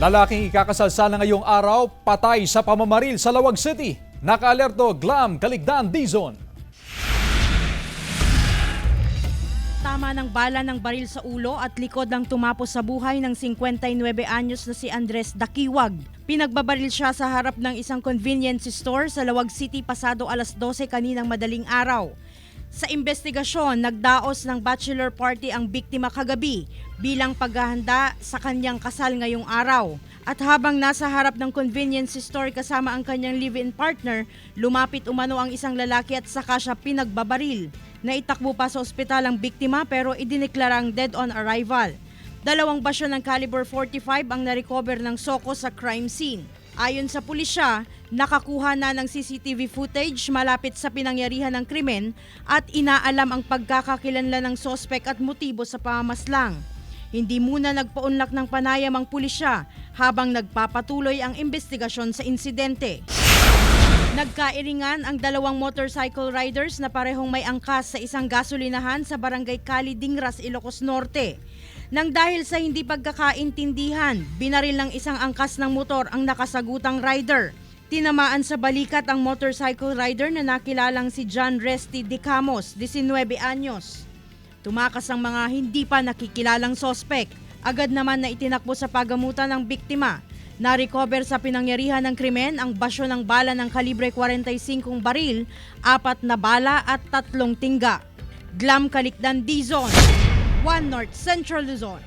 Lalaking ikakasalsala ngayong araw, patay sa pamamaril sa Lawag City. Naka-alerto Glam Caligdan Dizon. Tama ng bala ng baril sa ulo at likod ng tumapos sa buhay ng 59 anyos na si Andres Dakiwag. Pinagbabaril siya sa harap ng isang convenience store sa Lawag City pasado alas 12 kaninang madaling araw. Sa investigasyon, nagdaos ng bachelor party ang biktima kagabi bilang paghahanda sa kanyang kasal ngayong araw. At habang nasa harap ng convenience store kasama ang kanyang live-in partner, lumapit umano ang isang lalaki at saka siya pinagbabaril. Naitakbo pa sa ospital ang biktima pero idineklarang dead on arrival. 2 basyo ng caliber 45 ang narecover ng SOCO sa crime scene. Ayon sa pulisya, nakakuha na ng CCTV footage malapit sa pinangyarihan ng krimen at inaalam ang pagkakakilanlan ng sospek at motibo sa pamamaslang. Hindi muna nagpaunlak ng panayam ang pulisya habang nagpapatuloy ang investigasyon sa insidente. Nagkairingan ang 2 motorcycle riders na parehong may angkas sa isang gasolinahan sa barangay Cali Dingras, Ilocos Norte. Nang dahil sa hindi pagkakaintindihan, binaril ng isang angkas ng motor ang nakasagutang rider. Tinamaan sa balikat ang motorcycle rider na nakilalang si John Resty Dicamos, 19 anyos. Tumakas ang mga hindi pa nakikilalang sospek. Agad naman na itinakbo sa pagamutan ng biktima. Na-recover sa pinangyarihan ng krimen ang basyo ng bala ng kalibre 45 baril, 4 na bala at 3 tingga. Glam Caligdan Dizon, 1 North Central Luzon.